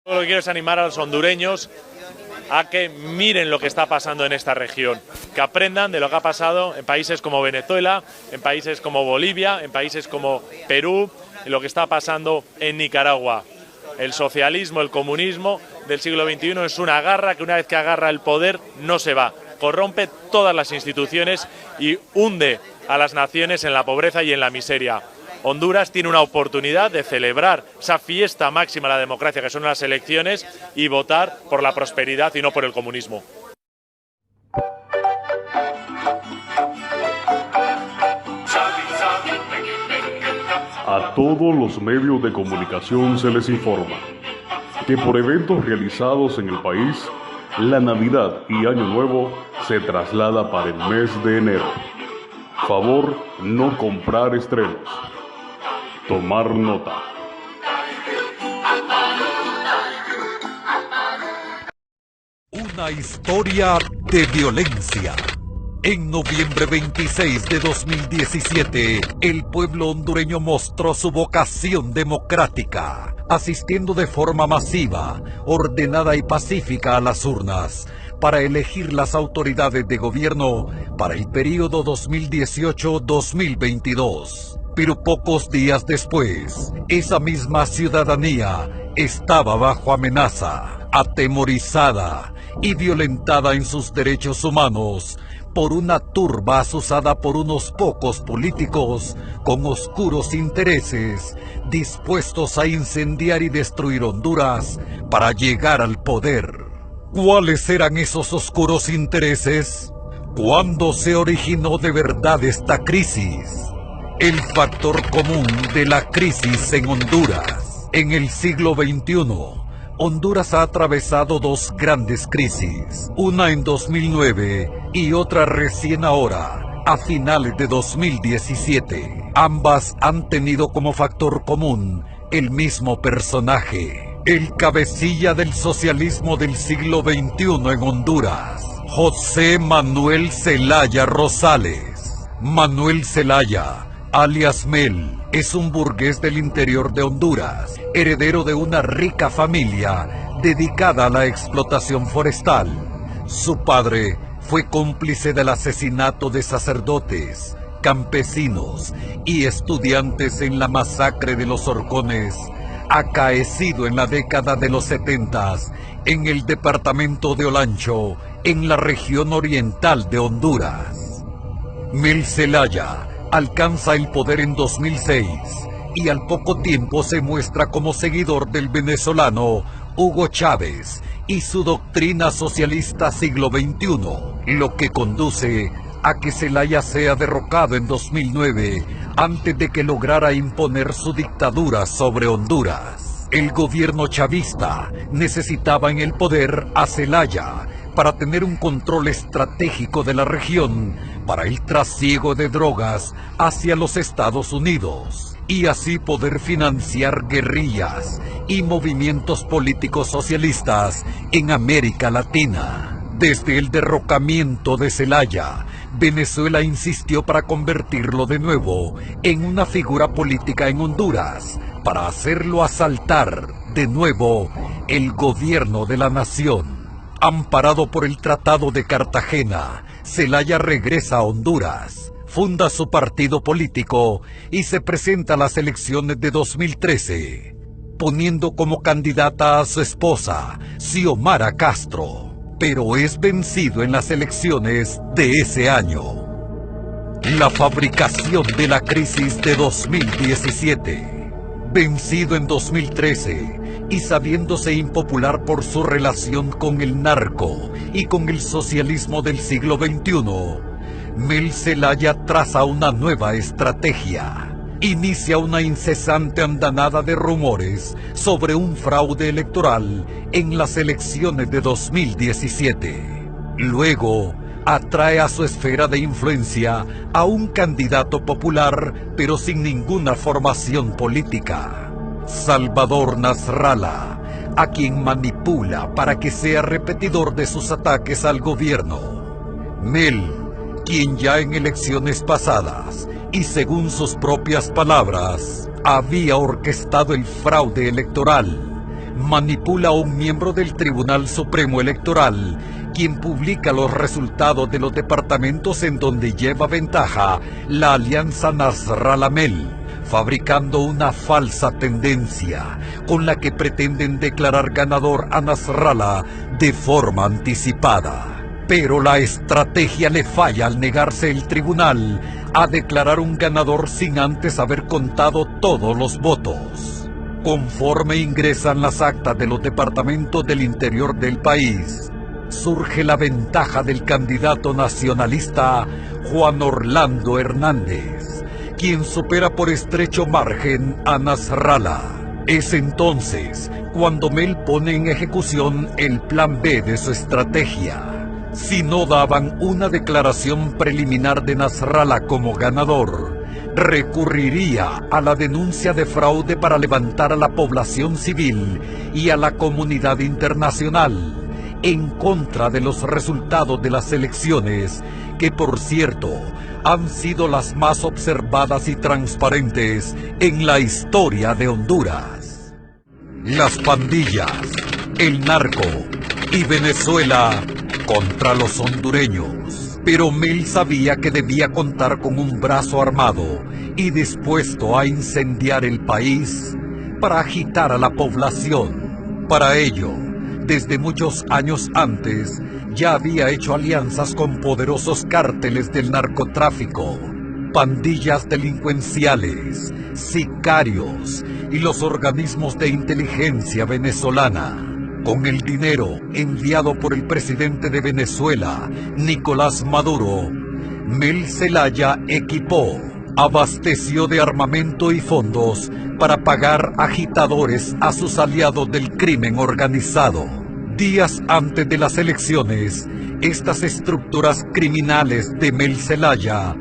Lo que quiero es animar a los hondureños a que miren lo que está pasando en esta región, que aprendan de lo que ha pasado en países como Venezuela, en países como Bolivia, en países como Perú, en lo que está pasando en Nicaragua. El socialismo, el comunismo del siglo XXI es una garra que una vez que agarra el poder no se va, corrompe todas las instituciones y hunde a las naciones en la pobreza y en la miseria. Honduras tiene una oportunidad de celebrar esa fiesta máxima de la democracia que son las elecciones y votar por la prosperidad y no por el comunismo. A todos los medios de comunicación se les informa que por eventos realizados en el país, la Navidad y Año Nuevo se traslada para el mes de enero. Favor no comprar estrenos. Tomar nota. Una historia de violencia. En noviembre 26 de 2017, el pueblo hondureño mostró su vocación democrática, asistiendo de forma masiva, ordenada y pacífica a las urnas, para elegir las autoridades de gobierno para el período 2018-2022. Pero pocos días después, esa misma ciudadanía estaba bajo amenaza, atemorizada y violentada en sus derechos humanos por una turba asusada por unos pocos políticos con oscuros intereses, dispuestos a incendiar y destruir Honduras para llegar al poder. ¿Cuáles eran esos oscuros intereses? ¿Cuándo se originó de verdad esta crisis? El factor común de la crisis en Honduras. En el siglo XXI, Honduras ha atravesado dos grandes crisis, una en 2009 y otra recién ahora, a finales de 2017. Ambas han tenido como factor común el mismo personaje, el cabecilla del socialismo del siglo XXI en Honduras, José Manuel Zelaya Rosales. Manuel Zelaya, alias Mel, es un burgués del interior de Honduras, heredero de una rica familia dedicada a la explotación forestal. Su padre fue cómplice del asesinato de sacerdotes, campesinos y estudiantes en la masacre de los Horcones, acaecido en la década de los 70 en el departamento de Olancho, en la región oriental de Honduras. Mel Zelaya alcanza el poder en 2006 y al poco tiempo se muestra como seguidor del venezolano Hugo Chávez y su doctrina socialista siglo XXI, lo que conduce a que Zelaya sea derrocado en 2009 antes de que lograra imponer su dictadura sobre Honduras. El gobierno chavista necesitaba en el poder a Zelaya para tener un control estratégico de la región para el trasiego de drogas hacia los Estados Unidos y así poder financiar guerrillas y movimientos políticos socialistas en América Latina. Desde el derrocamiento de Zelaya, Venezuela insistió para convertirlo de nuevo en una figura política en Honduras, para hacerlo asaltar de nuevo el gobierno de la nación. Amparado por el Tratado de Cartagena, Zelaya regresa a Honduras, funda su partido político y se presenta a las elecciones de 2013, poniendo como candidata a su esposa, Xiomara Castro, pero es vencido en las elecciones de ese año. La fabricación de la crisis de 2017. Vencido en 2013 y sabiéndose impopular por su relación con el narco y con el socialismo del siglo XXI, Mel Zelaya traza una nueva estrategia. Inicia una incesante andanada de rumores sobre un fraude electoral en las elecciones de 2017. Luego, atrae a su esfera de influencia a un candidato popular, pero sin ninguna formación política, Salvador Nasralla, a quien manipula para que sea repetidor de sus ataques al gobierno. Mel, quien ya en elecciones pasadas, y según sus propias palabras, había orquestado el fraude electoral, manipula a un miembro del Tribunal Supremo Electoral, quien publica los resultados de los departamentos en donde lleva ventaja la alianza Nasrallah-Mel, fabricando una falsa tendencia con la que pretenden declarar ganador a Nasrallah de forma anticipada. Pero la estrategia le falla al negarse el tribunal a declarar un ganador sin antes haber contado todos los votos. Conforme ingresan las actas de los departamentos del interior del país, surge la ventaja del candidato nacionalista Juan Orlando Hernández, quien supera por estrecho margen a Nasrallah. Es entonces cuando Mel pone en ejecución el plan B de su estrategia. Si no daban una declaración preliminar de Nasrallah como ganador, recurriría a la denuncia de fraude para levantar a la población civil y a la comunidad internacional en contra de los resultados de las elecciones, que por cierto han sido las más observadas y transparentes en la historia de Honduras. Las pandillas, el narco y Venezuela contra los hondureños. Pero Mel sabía que debía contar con un brazo armado y dispuesto a incendiar el país para agitar a la población. Para ello, desde muchos años antes, ya había hecho alianzas con poderosos cárteles del narcotráfico, pandillas delincuenciales, sicarios y los organismos de inteligencia venezolana. Con el dinero enviado por el presidente de Venezuela, Nicolás Maduro, Mel Zelaya equipó, abasteció de armamento y fondos para pagar agitadores a sus aliados del crimen organizado. Días antes de las elecciones, estas estructuras criminales de Mel Zelaya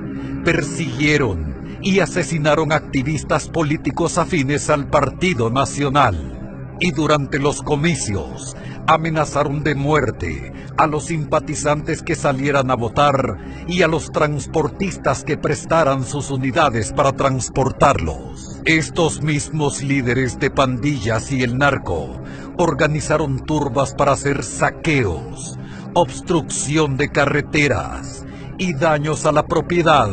persiguieron y asesinaron activistas políticos afines al Partido Nacional. Y durante los comicios amenazaron de muerte a los simpatizantes que salieran a votar y a los transportistas que prestaran sus unidades para transportarlos. Estos mismos líderes de pandillas y el narco organizaron turbas para hacer saqueos, obstrucción de carreteras y daños a la propiedad,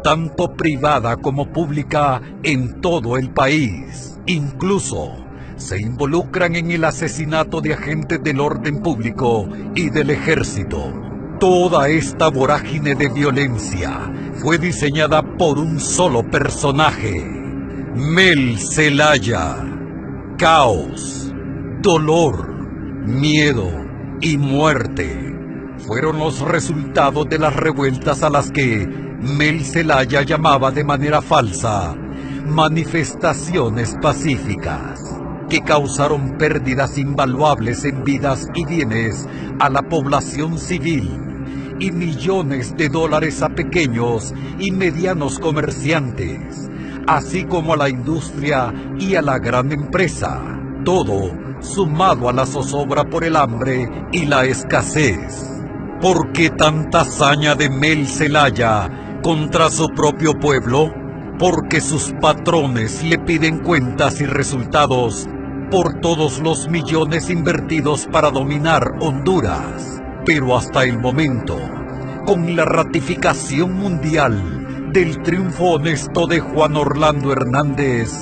tanto privada como pública, en todo el país. Incluso se involucran en el asesinato de agentes del orden público y del ejército. Toda esta vorágine de violencia fue diseñada por un solo personaje: Mel Zelaya. Caos, dolor, miedo y muerte fueron los resultados de las revueltas a las que Mel Zelaya llamaba de manera falsa manifestaciones pacíficas, que causaron pérdidas invaluables en vidas y bienes a la población civil y millones de dólares a pequeños y medianos comerciantes, así como a la industria y a la gran empresa, todo sumado a la zozobra por el hambre y la escasez. ¿Por qué tanta hazaña de Mel Zelaya contra su propio pueblo? Porque sus patrones le piden cuentas y resultados por todos los millones invertidos para dominar Honduras. Pero hasta el momento, con la ratificación mundial del triunfo honesto de Juan Orlando Hernández,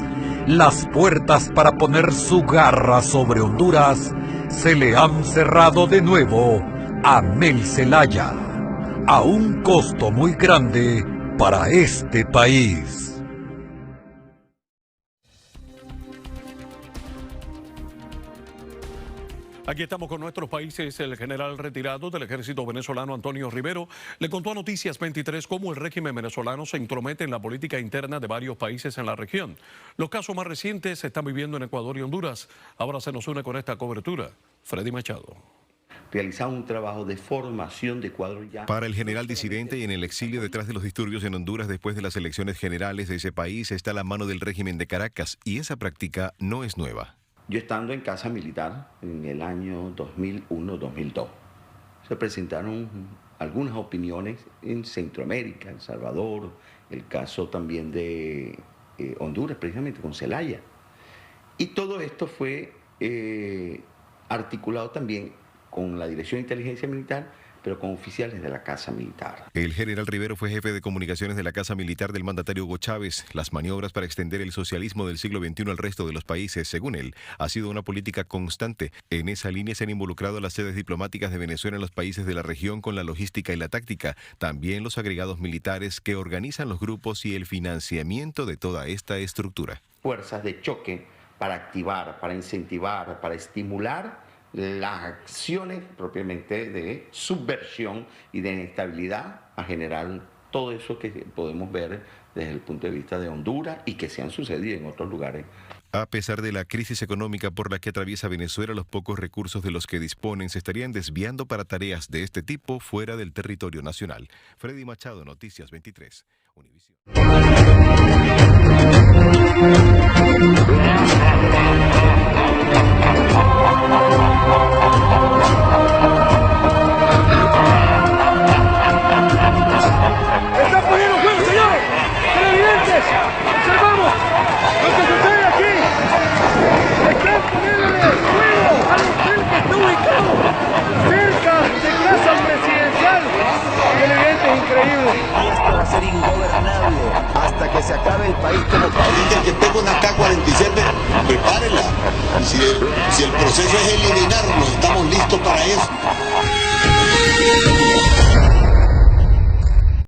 las puertas para poner su garra sobre Honduras se le han cerrado de nuevo a Mel Zelaya, a un costo muy grande para este país. Aquí estamos con nuestros países. El general retirado del ejército venezolano, Antonio Rivero, le contó a Noticias 23 cómo el régimen venezolano se intromete en la política interna de varios países en la región. Los casos más recientes se están viviendo en Ecuador y Honduras. Ahora se nos une con esta cobertura Freddy Machado. Realizar un trabajo de formación de cuadros ya. Para el general disidente y en el exilio detrás de los disturbios en Honduras después de las elecciones generales de ese país está la mano del régimen de Caracas, y esa práctica no es nueva. Yo estando en casa militar en el año 2001-2002, se presentaron algunas opiniones en Centroamérica, El Salvador, el caso también de Honduras, precisamente con Zelaya. Y todo esto fue articulado también con la Dirección de Inteligencia Militar, pero con oficiales de la Casa Militar. El general Rivero fue jefe de comunicaciones de la Casa Militar del mandatario Hugo Chávez. Las maniobras para extender el socialismo del siglo XXI al resto de los países, según él, ha sido una política constante. En esa línea se han involucrado las sedes diplomáticas de Venezuela en los países de la región con la logística y la táctica, también los agregados militares que organizan los grupos y el financiamiento de toda esta estructura. Fuerzas de choque para activar, para incentivar, para estimular las acciones propiamente de subversión y de inestabilidad a generar todo eso que podemos ver desde el punto de vista de Honduras y que se han sucedido en otros lugares. A pesar de la crisis económica por la que atraviesa Venezuela, los pocos recursos de los que disponen se estarían desviando para tareas de este tipo fuera del territorio nacional. Freddy Machado, Noticias 23. Univisión. ¡Están poniendo fuego, señor! ¡Televidentes! ¡Observamos! ¡Lo que sucede aquí! ¡Están poniéndole fuego al hotel que está ubicado cerca de Casa Presidencial! ¡Televidentes, increíble! Esto va a ser ingobernable hasta que se acabe el país como país. El que tenga una K-47, prepárela. Si el proceso es eliminarlo, estamos listos para eso.